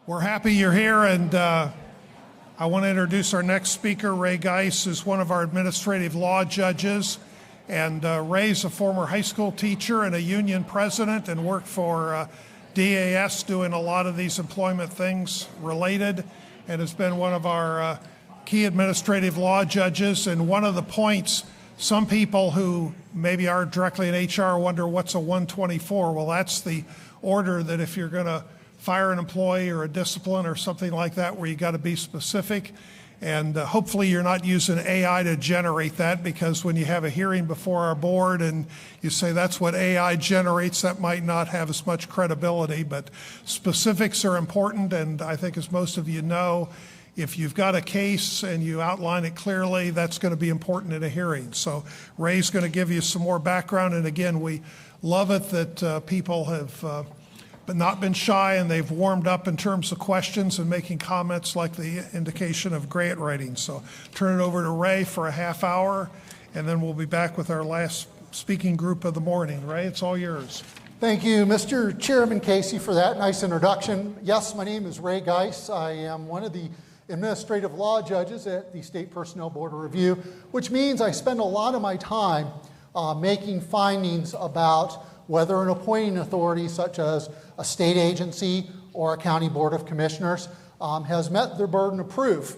We're happy you're here, and I want to introduce our next speaker. Ray Geis is one of our administrative law judges, and Ray's a former high school teacher and a union president and worked for DAS doing a lot of these employment things related, and has been one of our key administrative law judges. And one of the points, some people who maybe aren't directly in HR wonder what's a 124. Well, that's the order that if you're going to fire an employee or a discipline or something like that, where you got to be specific. And hopefully you're not using AI to generate that, because when you have a hearing before our board and you say that's what AI generates, that might not have as much credibility. But specifics are important, and I think, as most of you know, if you've got a case and you outline it clearly, that's going to be important in a hearing. So Ray's going to give you some more background, and again, we love it that people have but not been shy, and they've warmed up in terms of questions and making comments like the indication of grant writing. So turn it over to Ray for a half hour, and then we'll be back with our last speaking group of the morning. Ray, it's all yours. Thank you, Mr. Chairman Casey, for that nice introduction. Yes, my name is Ray Geis. I am one of the administrative law judges at the State Personnel Board of Review, which means I spend a lot of my time making findings about whether an appointing authority, such as a state agency or a county board of commissioners, has met their burden of proof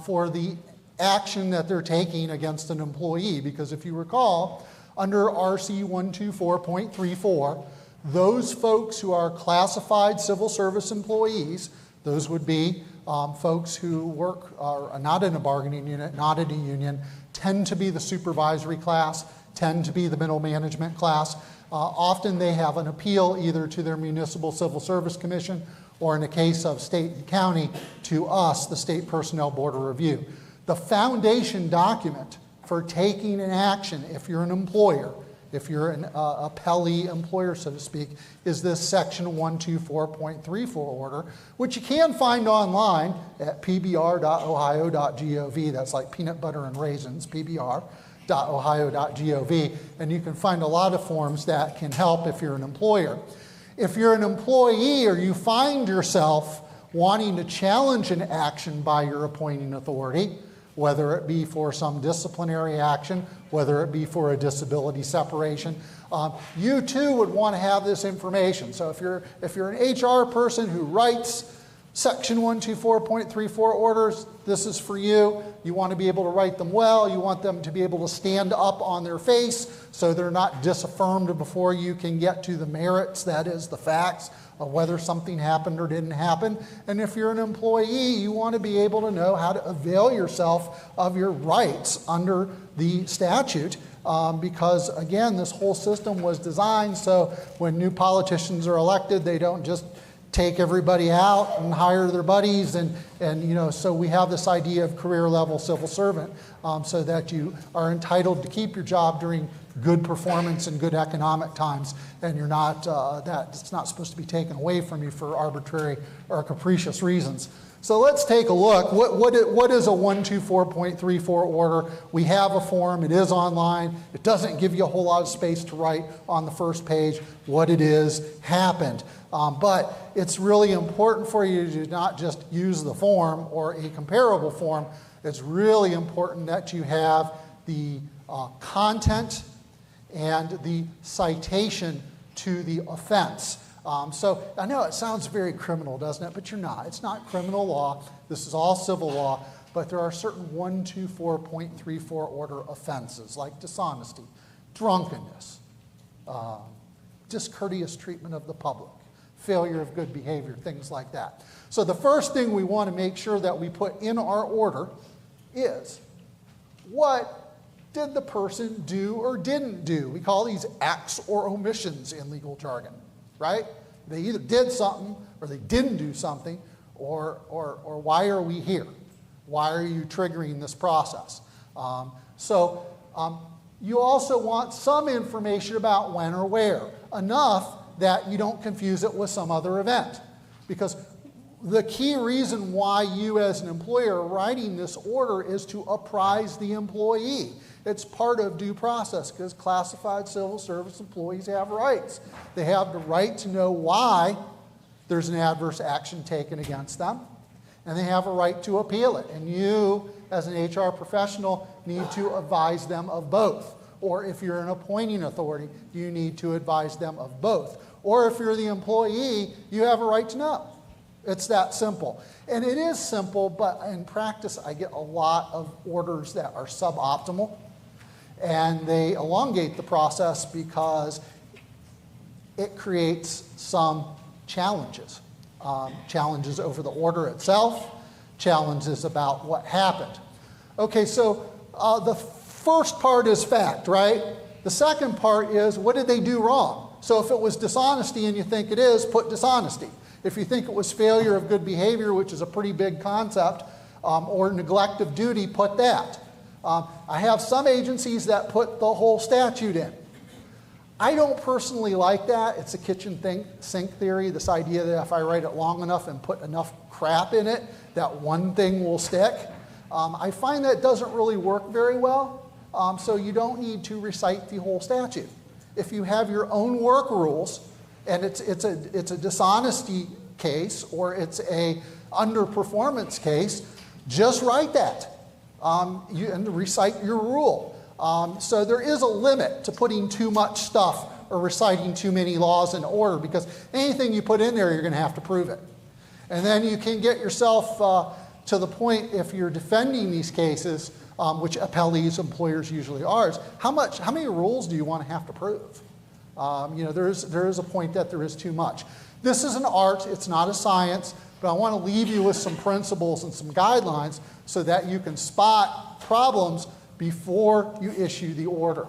for the action that they're taking against an employee. Because if you recall, under RC 124.34, those folks who are classified civil service employees, those would be folks who work, are not in a bargaining unit, not in a union, tend to be the supervisory class, tend to be the middle management class. Often they have an appeal either to their municipal civil service commission, or in the case of state and county, to us, the State Personnel Board of Review. The foundation document for taking an action, if you're an employer, if you're an appellee employer, so to speak, is this section 124.34 order, which you can find online at pbr.ohio.gov. That's like peanut butter and raisins, pbr.ohio.gov, and you can find a lot of forms that can help if you're an employer. If you're an employee, or you find yourself wanting to challenge an action by your appointing authority, whether it be for some disciplinary action, whether it be for a disability separation, you too would want to have this information. So if you're an HR person who writes Section 124.34 orders, this is for you. You want to be able to write them well. You want them to be able to stand up on their face so they're not disaffirmed before you can get to the merits, that is, the facts of whether something happened or didn't happen. And if you're an employee, you want to be able to know how to avail yourself of your rights under the statute. Because, again, this whole system was designed so when new politicians are elected, they don't just take everybody out and hire their buddies, and so we have this idea of career level civil servant, so that you are entitled to keep your job during good performance and good economic times, and you're not that it's not supposed to be taken away from you for arbitrary or capricious reasons. So let's take a look. What is a 124.34 order? We have a form. It is online. It doesn't give you a whole lot of space to write on the first page what it is happened. But it's really important for you to not just use the form or a comparable form. It's really important that you have the content and the citation to the offense. So I know it sounds very criminal, doesn't it? But you're not. It's not criminal law. This is all civil law. But there are certain 124.34 order offenses like dishonesty, drunkenness, discourteous treatment of the public, failure of good behavior, things like that. So the first thing we want to make sure that we put in our order is, what did the person do or didn't do? We call these acts or omissions in legal jargon, right? They either did something or they didn't do something, or why are we here? Why are you triggering this process? You also want some information about when or where, enough that you don't confuse it with some other event. Because the key reason why you as an employer are writing this order is to apprise the employee. It's part of due process, because classified civil service employees have rights. They have the right to know why there's an adverse action taken against them, and they have a right to appeal it. And you, as an HR professional, need to advise them of both. Or if you're an appointing authority, you need to advise them of both. Or if you're the employee, you have a right to know. It's that simple. And it is simple, but in practice, I get a lot of orders that are suboptimal. And they elongate the process because it creates some challenges. Challenges over the order itself, challenges about what happened. Okay, so the first part is fact, right? The second part is, what did they do wrong? So if it was dishonesty and you think it is, put dishonesty. If you think it was failure of good behavior, which is a pretty big concept, or neglect of duty, put that. I have some agencies that put the whole statute in. I don't personally like that. It's a kitchen sink theory, this idea that if I write it long enough and put enough crap in it, that one thing will stick. I find that doesn't really work very well, so you don't need to recite the whole statute. If you have your own work rules, and it's a dishonesty case or it's a underperformance case, just write that and recite your rule. So there is a limit to putting too much stuff or reciting too many laws in order, because anything you put in there, you're going to have to prove it. And then you can get yourself to the point, if you're defending these cases, which appellees, employers usually are, is how many rules do you want to have to prove? There is a point that there is too much. This is an art, it's not a science, but I want to leave you with some principles and some guidelines so that you can spot problems before you issue the order.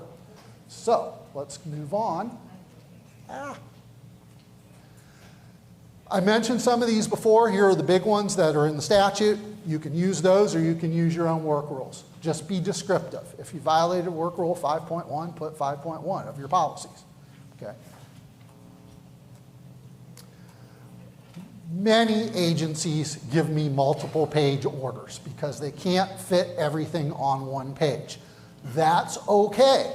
So let's move on. I mentioned some of these before. Here are the big ones that are in the statute. You can use those or you can use your own work rules. Just be descriptive. If you violated work rule 5.1, put 5.1 of your policies. Okay. Many agencies give me multiple page orders because they can't fit everything on one page. That's okay,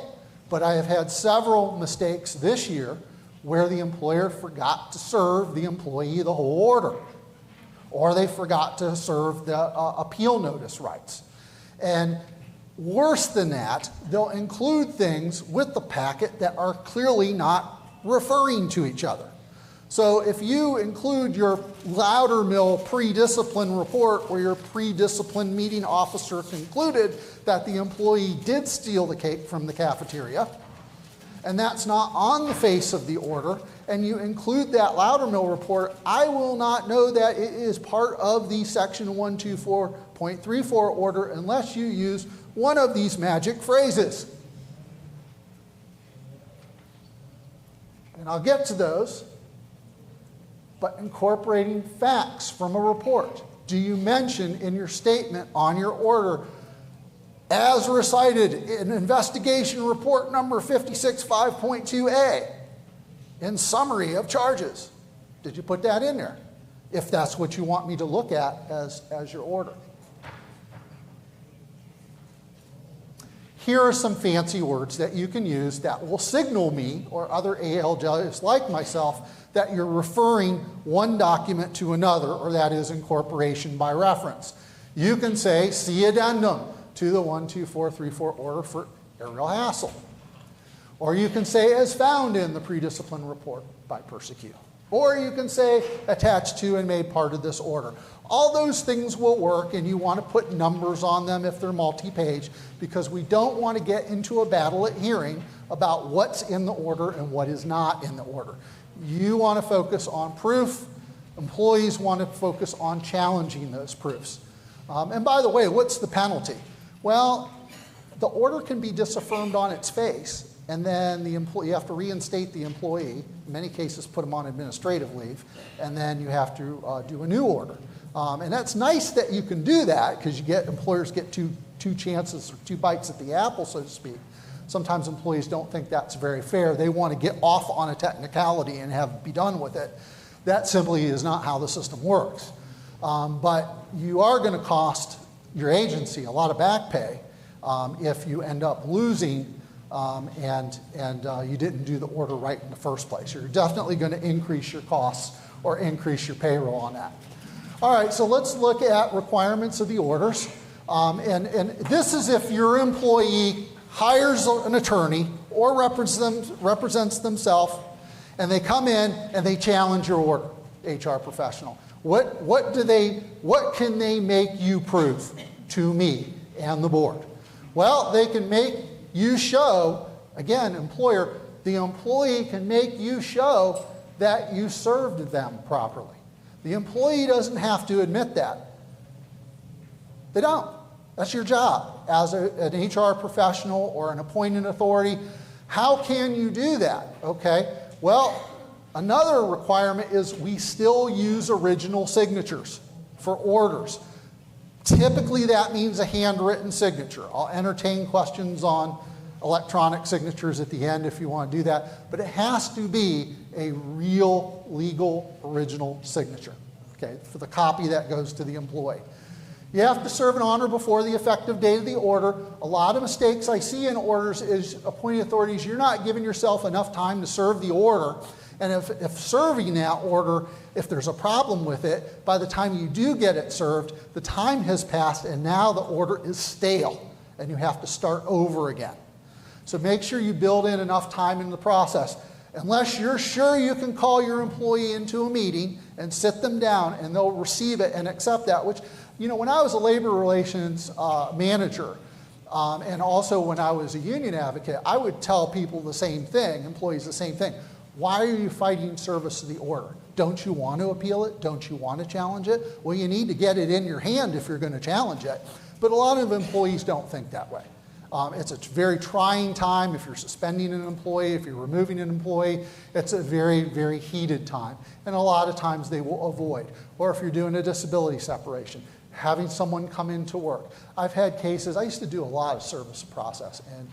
but I have had several mistakes this year where the employer forgot to serve the employee the whole order, or they forgot to serve the appeal notice rights. And worse than that, they'll include things with the packet that are clearly not referring to each other. So if you include your Loudermill pre-discipline report where your pre-discipline meeting officer concluded that the employee did steal the cake from the cafeteria, and that's not on the face of the order, and you include that Loudermill report, I will not know that it is part of the section 124.34 order unless you use one of these magic phrases. And I'll get to those. But incorporating facts from a report. Do you mention in your statement on your order, as recited in investigation report number 565.2A, in summary of charges? Did you put that in there? If that's what you want me to look at as your order. Here are some fancy words that you can use that will signal me or other ALJs like myself that you're referring one document to another, or that is incorporation by reference. You can say, see addendum to the 12434 order for Ariel Hassel. Or you can say, as found in the pre-discipline report by Persecute. Or you can say, attached to and made part of this order. All those things will work, and you want to put numbers on them if they're multi-page, because we don't want to get into a battle at hearing about what's in the order and what is not in the order. You want to focus on proof. Employees want to focus on challenging those proofs. And by the way, what's the penalty? Well, the order can be disaffirmed on its face, and then you have to reinstate the employee. In many cases, put them on administrative leave, and then you have to do a new order. And that's nice that you can do that, because employers get two chances or two bites at the apple, so to speak. Sometimes employees don't think that's very fair. They want to get off on a technicality and be done with it. That simply is not how the system works. But you are going to cost your agency a lot of back pay if you end up losing and you didn't do the order right in the first place. You're definitely going to increase your costs or increase your payroll on that. All right, so let's look at requirements of the orders. And this is if your employee hires an attorney or represents themselves, and they come in and they challenge your order, HR professional. What can they make you prove to me and the board? Well, they can make you show, again, employer, the employee can make you show that you served them properly. The employee doesn't have to admit that. They don't. That's your job as an HR professional or an appointing authority. How can you do that? Okay, well, another requirement is we still use original signatures for orders. Typically that means a handwritten signature. I'll entertain questions on electronic signatures at the end if you want to do that, but it has to be a real legal original signature, okay, for the copy that goes to the employee. You have to serve an honor before the effective date of the order. A lot of mistakes I see in orders is appointing authorities, you're not giving yourself enough time to serve the order. And if serving that order, if there's a problem with it, by the time you do get it served, the time has passed and now the order is stale and you have to start over again. So make sure you build in enough time in the process. Unless you're sure you can call your employee into a meeting and sit them down and they'll receive it and accept that, which, you know, when I was a labor relations manager, and also when I was a union advocate, I would tell people the same thing, employees the same thing. Why are you fighting service of the order? Don't you want to appeal it? Don't you want to challenge it? Well, you need to get it in your hand if you're going to challenge it. But a lot of employees don't think that way. It's a very trying time if you're suspending an employee, if you're removing an employee. It's a very, very heated time. And a lot of times they will avoid. Or if you're doing a disability separation, having someone come into work. I've had cases, I used to do a lot of service process, and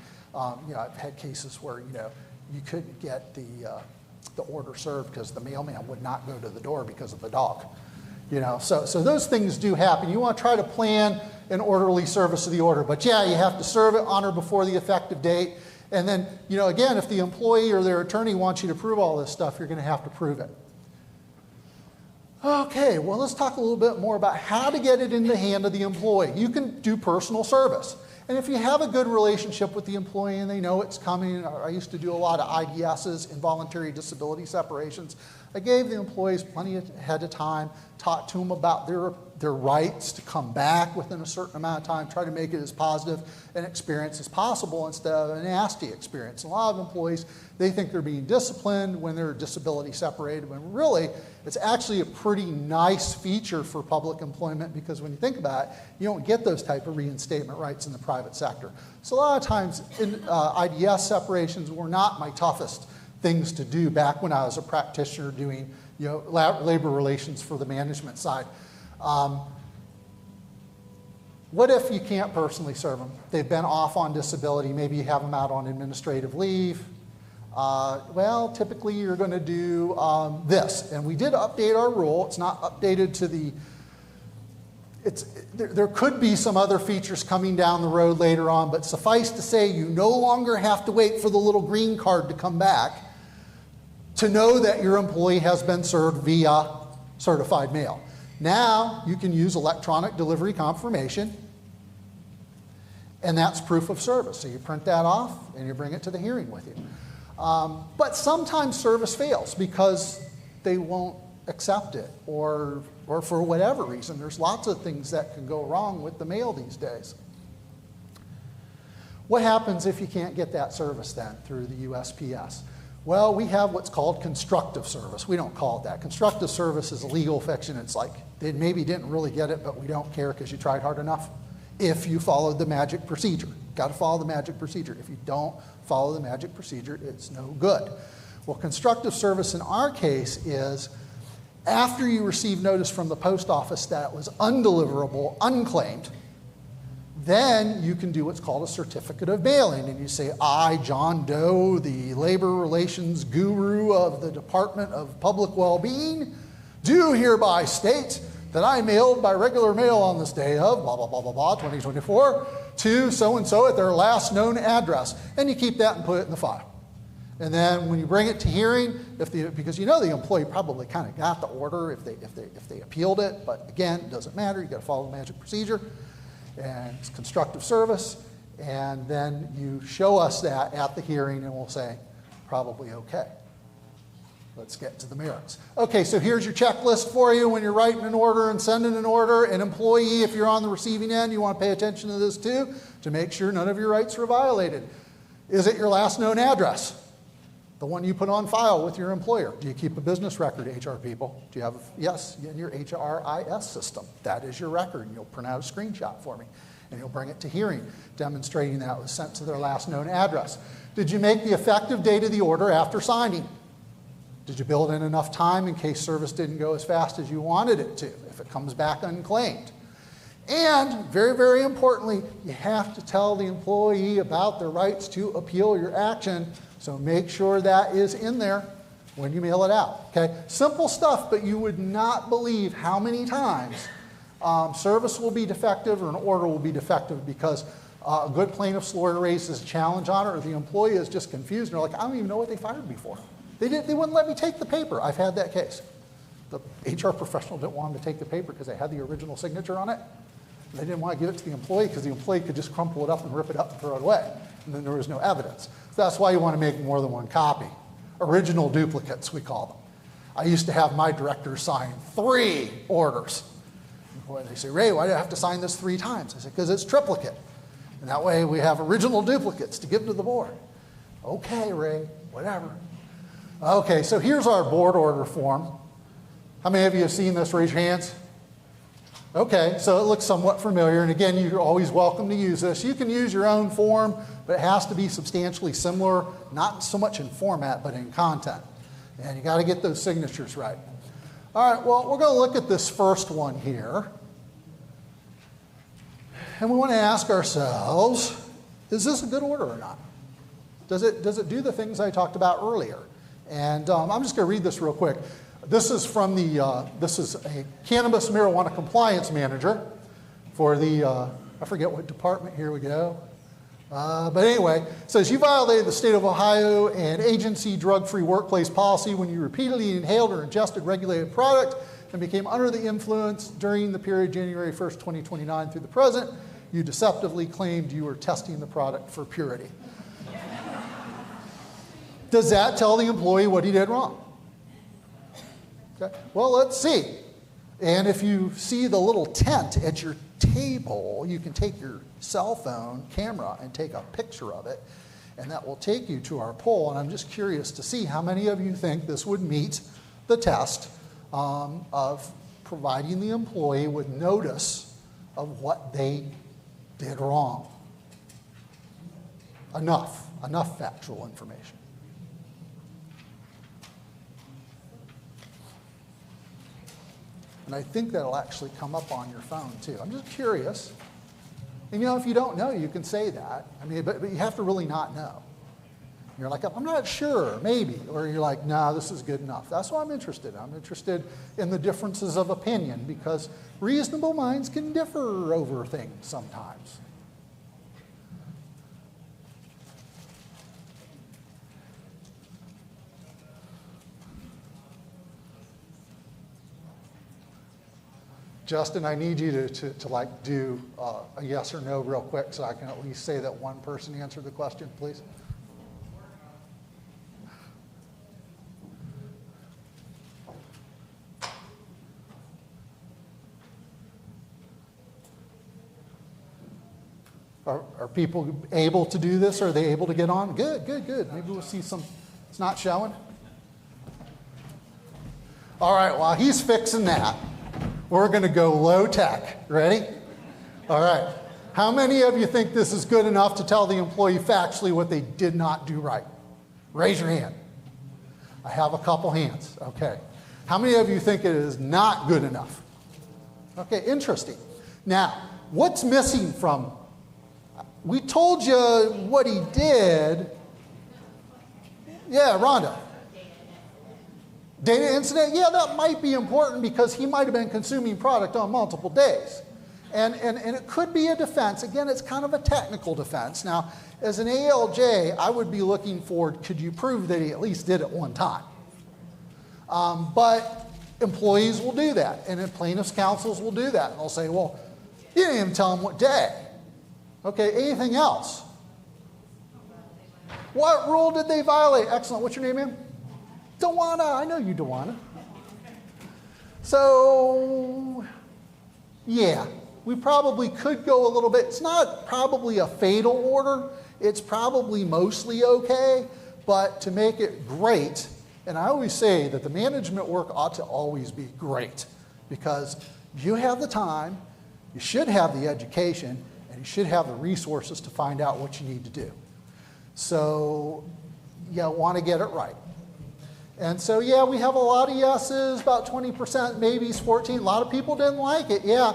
you know, I've had cases where, you know, you couldn't get the order served because the mailman would not go to the door because of the dog. You know, so those things do happen. You want to try to plan an orderly service of the order. But yeah, you have to serve it, honor before the effective date. And then, you know, again, if the employee or their attorney wants you to prove all this stuff, you're going to have to prove it. Okay, well, let's talk a little bit more about how to get it in the hand of the employee. You can do personal service. And if you have a good relationship with the employee and they know it's coming, I used to do a lot of IDSs, involuntary disability separations. I gave the employees plenty ahead of time, talked to them about their rights to come back within a certain amount of time, try to make it as positive an experience as possible instead of a nasty experience. A lot of employees, they think they're being disciplined when they're disability separated, when really it's actually a pretty nice feature for public employment, because when you think about it, you don't get those type of reinstatement rights in the private sector. So a lot of times IDS separations were not my toughest things to do back when I was a practitioner doing, you know, labor relations for the management side. What if you can't personally serve them? They've been off on disability, maybe you have them out on administrative leave. Well, typically you're going to do this, and we did update our rule. It's not updated to the, there could be some other features coming down the road later on, but suffice to say you no longer have to wait for the little green card to come back to know that your employee has been served via certified mail. Now you can use electronic delivery confirmation, and that's proof of service. So you print that off and you bring it to the hearing with you. But sometimes service fails because they won't accept it, or for whatever reason. There's lots of things that can go wrong with the mail these days. What happens if you can't get that service then through the USPS? Well, we have what's called constructive service. We don't call it that. Constructive service is a legal fiction. It's like they maybe didn't really get it, but we don't care because you tried hard enough. If you followed the magic procedure, got to follow the magic procedure. If you don't follow the magic procedure, it's no good. Well, constructive service in our case is after you receive notice from the post office that it was undeliverable, unclaimed, then you can do what's called a certificate of mailing. And you say, I, John Doe, the labor relations guru of the Department of Public Well-being, do hereby state that I mailed by regular mail on this day of blah, blah, blah, blah, blah, 2024 to so-and-so at their last known address. And you keep that and put it in the file. And then when you bring it to hearing, because you know the employee probably kind of got the order if they appealed it, but again, it doesn't matter. You got to follow the magic procedure, and it's constructive service. And then you show us that at the hearing, and we'll say, probably okay. Let's get to the merits. Okay, so here's your checklist for you when you're writing an order and sending an order. An employee, if you're on the receiving end, you want to pay attention to this too, to make sure none of your rights were violated. Is it your last known address? The one you put on file with your employer. Do you keep a business record, HR people? Do you have, yes, in your HRIS system. That is your record, and you'll print out a screenshot for me, and you'll bring it to hearing, demonstrating that it was sent to their last known address. Did you make the effective date of the order after signing? Did you build in enough time in case service didn't go as fast as you wanted it to, if it comes back unclaimed? And very, very importantly, you have to tell the employee about their rights to appeal your action. So make sure that is in there when you mail it out, okay? Simple stuff, but you would not believe how many times service will be defective or an order will be defective because a good plaintiff's lawyer raises a challenge on it, or the employee is just confused and they're like, I don't even know what they fired me for. They wouldn't let me take the paper. I've had that case. The HR professional didn't want them to take the paper because they had the original signature on it. They didn't want to give it to the employee because the employee could just crumple it up and rip it up and throw it away. And then there was no evidence. So that's why you want to make more than one copy. Original duplicates, we call them. I used to have my director sign 3 orders. And they say, Ray, why do I have to sign this 3 times? I said, because it's triplicate. And that way we have original duplicates to give to the board. Okay, Ray, whatever. Okay, so here's our board order form. How many of you have seen this? Raise your hands. Okay, so it looks somewhat familiar, and again, you're always welcome to use this. You can use your own form, but it has to be substantially similar, not so much in format, but in content. And you got to get those signatures right. All right, well, we're going to look at this first one here. And we want to ask ourselves, is this a good order or not? Does it do the things I talked about earlier? And I'm just going to read this real quick. This is from this is a cannabis marijuana compliance manager for the, I forget what department, here we go. But anyway, it says, you violated the state of Ohio and agency drug-free workplace policy when you repeatedly inhaled or ingested regulated product and became under the influence during the period January 1st, 2029 through the present. You deceptively claimed you were testing the product for purity. Does that tell the employee what he did wrong? Okay. Well, let's see. And if you see the little tent at your table, you can take your cell phone camera and take a picture of it, and that will take you to our poll. And I'm just curious to see how many of you think this would meet the test of providing the employee with notice of what they did wrong. Enough factual information. And I think that'll actually come up on your phone too. I'm just curious. And if you don't know, you can say that. I mean, but you have to really not know. You're like, I'm not sure, maybe. Or you're like, no, this is good enough. That's what I'm interested in. I'm interested in the differences of opinion because reasonable minds can differ over things sometimes. Justin, I need you to like do a yes or no real quick so I can at least say that one person answered the question, please. Are people able to do this? Are they able to get on? Good. Maybe we'll see some. It's not showing. All right, while he's fixing that, we're going to go low tech. Ready? All right. How many of you think this is good enough to tell the employee factually what they did not do right? Raise your hand. I have a couple hands. Okay. How many of you think it is not good enough? Okay, interesting. Now, what's missing from, we told you what he did. Yeah, Rhonda. Data incident, yeah, that might be important because he might have been consuming product on multiple days. And it could be a defense. Again, it's kind of a technical defense. Now, as an ALJ, I would be looking for, could you prove that he at least did it one time? But employees will do that, and then plaintiffs' counsels will do that. And they'll say, well, you didn't even tell them what day. Okay, anything else? What rule did they violate? Excellent. What's your name, ma'am? Dewana. I know you, Dewana. So, yeah, we probably could go a little bit. It's not probably a fatal order. It's probably mostly okay. But to make it great, and I always say that the management work ought to always be great, because you have the time, you should have the education, and you should have the resources to find out what you need to do. So you want to get it right. And so, yeah, we have a lot of yeses, about 20% maybes, 14. A lot of people didn't like it, yeah.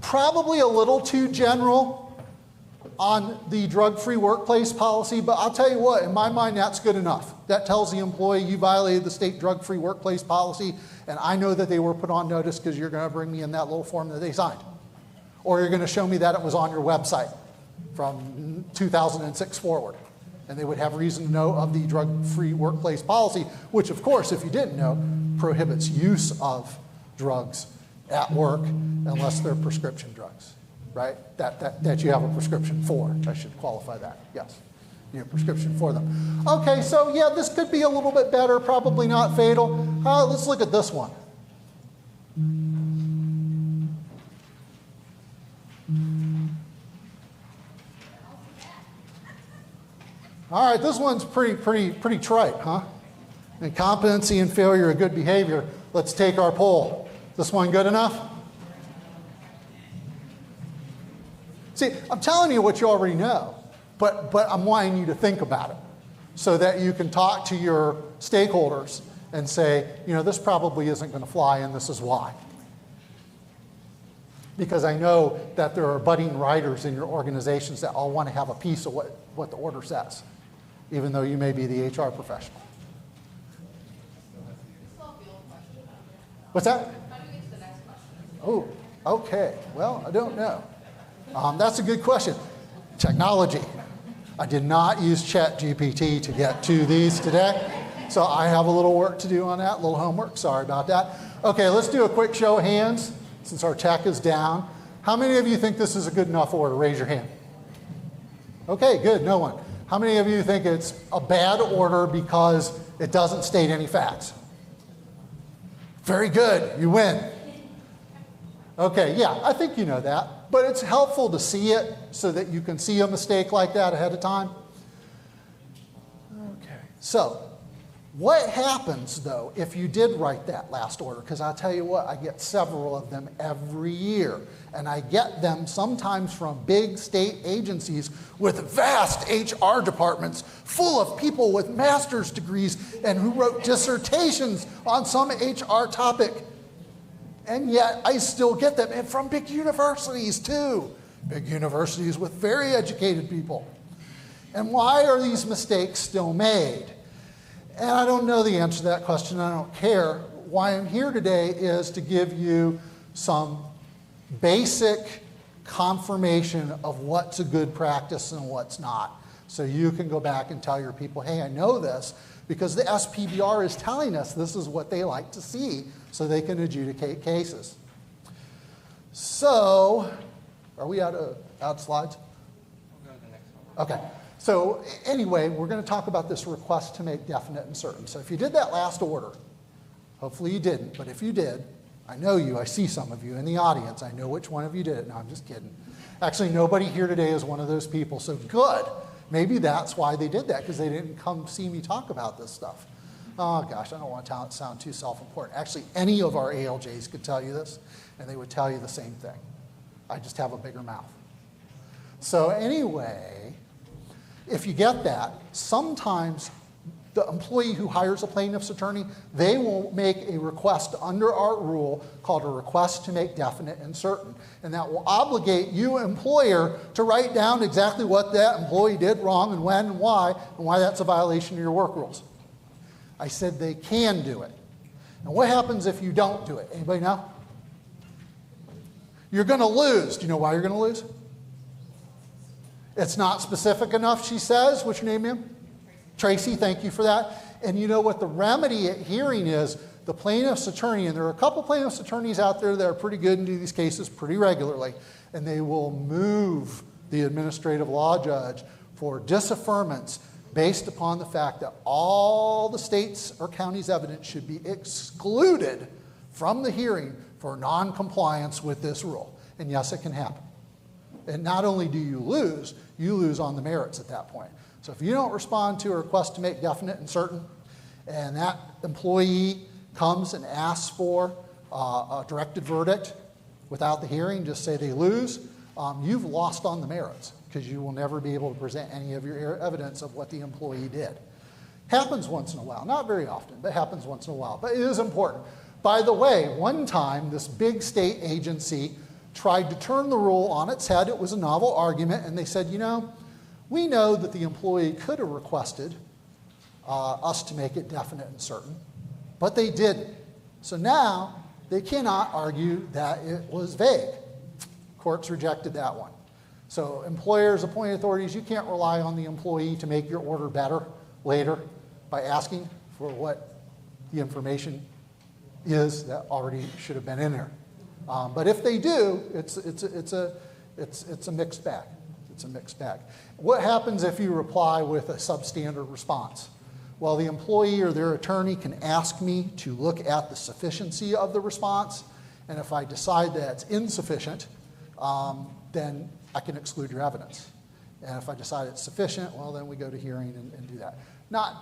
Probably a little too general on the drug-free workplace policy, but I'll tell you what, in my mind, that's good enough. That tells the employee you violated the state drug-free workplace policy, and I know that they were put on notice because you're going to bring me in that little form that they signed. Or you're going to show me that it was on your website from 2006 forward. And they would have reason to know of the drug-free workplace policy, which, of course, if you didn't know, prohibits use of drugs at work unless they're prescription drugs, right? That you have a prescription for. I should qualify that, yes. You have a prescription for them. Okay, so yeah, this could be a little bit better, probably not fatal. Let's look at this one. All right, this one's pretty trite, huh? Incompetency and failure of good behavior. Let's take our poll. This one good enough? See, I'm telling you what you already know, but I'm wanting you to think about it so that you can talk to your stakeholders and say, you know, this probably isn't going to fly and this is why. Because I know that there are budding writers in your organizations that all want to have a piece of what the order says, even though you may be the HR professional. What's that? How do we get to the next question? Oh, okay. Well, I don't know. That's a good question. Technology. I did not use ChatGPT to get to these today, so I have a little work to do on that, a little homework. Sorry about that. Okay, let's do a quick show of hands since our tech is down. How many of you think this is a good enough order? Raise your hand. Okay, good. No one. How many of you think it's a bad order because it doesn't state any facts? Very good. You win. Okay, yeah, I think you know that. But it's helpful to see it so that you can see a mistake like that ahead of time. Okay, so what happens, though, if you did write that last order? Because I'll tell you what, I get several of them every year. And I get them sometimes from big state agencies with vast HR departments full of people with master's degrees and who wrote dissertations on some HR topic. And yet I still get them, and from big universities too. Big universities with very educated people. And why are these mistakes still made? And I don't know the answer to that question. I don't care. Why I'm here today is to give you some basic confirmation of what's a good practice and what's not. So you can go back and tell your people, hey, I know this because the SPBR is telling us this is what they like to see so they can adjudicate cases. So, are we out of slides? We'll go to the next one. Okay. So anyway, we're going to talk about this request to make definite and certain. So if you did that last order, hopefully you didn't, but if you did, I know you, I see some of you in the audience. I know which one of you did it. No, I'm just kidding. Actually, nobody here today is one of those people, so good. Maybe that's why they did that, because they didn't come see me talk about this stuff. Oh gosh, I don't want to sound too self-important. Actually, any of our ALJs could tell you this, and they would tell you the same thing. I just have a bigger mouth. So anyway, if you get that, sometimes the employee who hires a plaintiff's attorney, they will make a request under our rule called a request to make definite and certain. And that will obligate you, employer, to write down exactly what that employee did wrong and when and why that's a violation of your work rules. I said they can do it. And what happens if you don't do it? Anybody know? You're going to lose. Do you know why you're going to lose? It's not specific enough, she says. What's your name, ma'am? Tracy, thank you for that. And you know what the remedy at hearing is? The plaintiff's attorney, and there are a couple plaintiff's attorneys out there that are pretty good and do these cases pretty regularly, and they will move the administrative law judge for disaffirmance based upon the fact that all the state's or county's evidence should be excluded from the hearing for non-compliance with this rule. And yes, it can happen. And not only do you lose on the merits at that point. So if you don't respond to a request to make definite and certain, and that employee comes and asks for a directed verdict without the hearing, just say they lose, you've lost on the merits because you will never be able to present any of your evidence of what the employee did. Happens once in a while, not very often, but happens once in a while. But it is important. By the way, one time this big state agency tried to turn the rule on its head. It was a novel argument, and they said, you know, we know that the employee could have requested us to make it definite and certain, but they didn't. So now they cannot argue that it was vague. Courts rejected that one. So employers, appointing authorities, you can't rely on the employee to make your order better later by asking for what the information is that already should have been in there. But if they do, it's a mixed bag. It's a mixed bag. What happens if you reply with a substandard response? Well, the employee or their attorney can ask me to look at the sufficiency of the response, and if I decide that it's insufficient, then I can exclude your evidence. And if I decide it's sufficient, well, then we go to hearing and do that.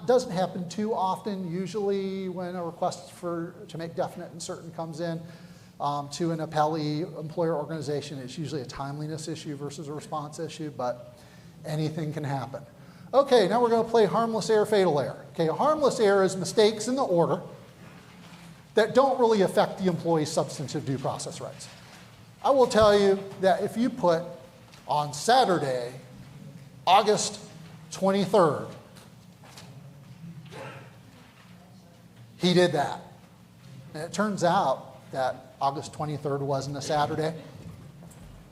Doesn't happen too often. Usually when a request to make definite and certain comes in to an appellee employer organization, it's usually a timeliness issue versus a response issue, but anything can happen. Okay, now we're going to play harmless error, fatal error. Okay, a harmless error is mistakes in the order that don't really affect the employee's substantive due process rights. I will tell you that if you put on Saturday, August 23rd, he did that. And it turns out that August 23rd wasn't a Saturday.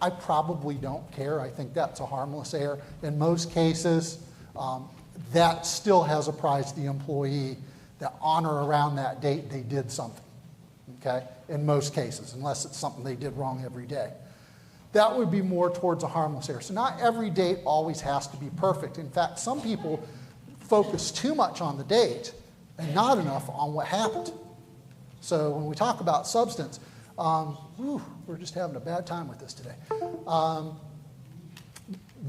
I probably don't care. I think that's a harmless error. In most cases, that still has apprised the employee that on or around that date they did something, okay? In most cases, unless it's something they did wrong every day. That would be more towards a harmless error. So not every date always has to be perfect. In fact, some people focus too much on the date and not enough on what happened. So when we talk about substance, we're just having a bad time with this today.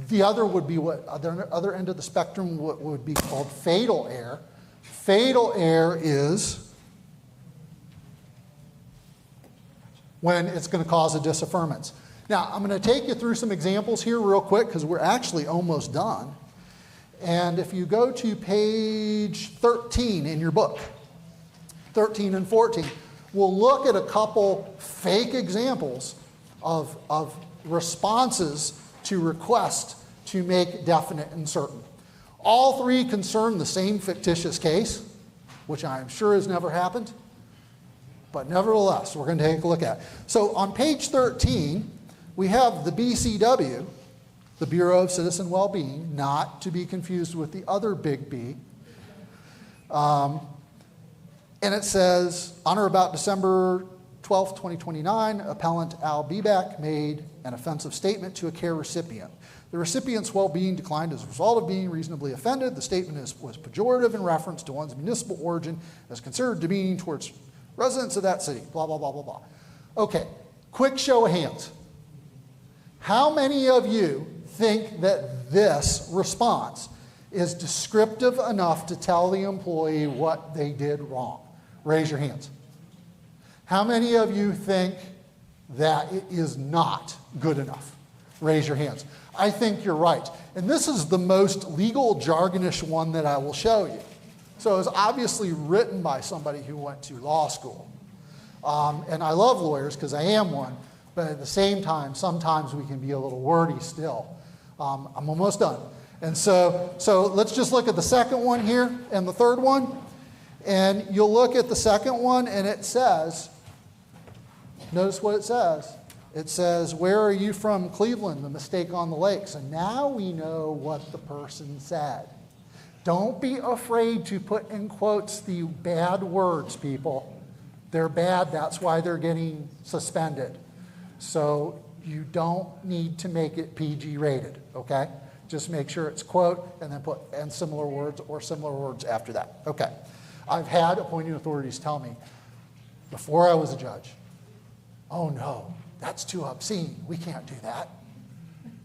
The other would be other end of the spectrum, what would be called fatal error. Fatal error is when it's going to cause a disaffirmance. Now, I'm going to take you through some examples here real quick because we're actually almost done. And if you go to page 13 in your book, 13 and 14, we'll look at a couple fake examples of responses to request to make definite and certain. All three concern the same fictitious case, which I am sure has never happened, but nevertheless, we're going to take a look at it. So on page 13, we have the BCW, the Bureau of Citizen Wellbeing, not to be confused with the other big B. And it says, on or about December 12, 2029, appellant Al Bieback made an offensive statement to a care recipient. The recipient's well-being declined as a result of being reasonably offended. The statement was pejorative in reference to one's municipal origin as considered demeaning towards residents of that city, blah, blah, blah, blah, blah. Okay, quick show of hands. How many of you think that this response is descriptive enough to tell the employee what they did wrong? Raise your hands. How many of you think that it is not good enough? Raise your hands. I think you're right. And this is the most legal jargonish one that I will show you. So it was obviously written by somebody who went to law school. And I love lawyers because I am one, but at the same time, sometimes we can be a little wordy still. I'm almost done. And so let's just look at the second one here and the third one. And you'll look at the second one and it says, notice what it says, It says, where are you from? Cleveland, the mistake on the lake. So now we know what the person said. Don't be afraid to put in quotes the bad words, people. They're bad, that's why they're getting suspended. So you don't need to make it PG rated, okay? Just make sure it's quote and then put and similar words or similar words after that. Okay. I've had appointing authorities tell me before I was a judge, oh no, that's too obscene. We can't do that.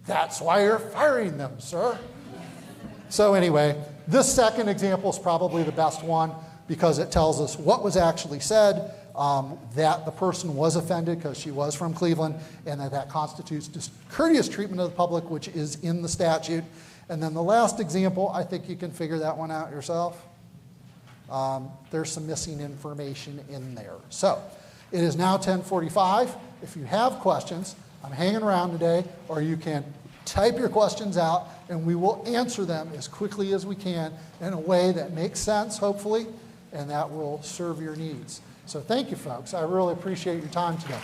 That's why you're firing them, sir. So anyway, this second example is probably the best one because it tells us what was actually said, that the person was offended because she was from Cleveland, and that constitutes discourteous treatment of the public, which is in the statute. And then the last example, I think you can figure that one out yourself. There's some missing information in there. So it is now 10:45. If you have questions, I'm hanging around today, or you can type your questions out, and we will answer them as quickly as we can in a way that makes sense, hopefully, and that will serve your needs. So thank you, folks. I really appreciate your time today.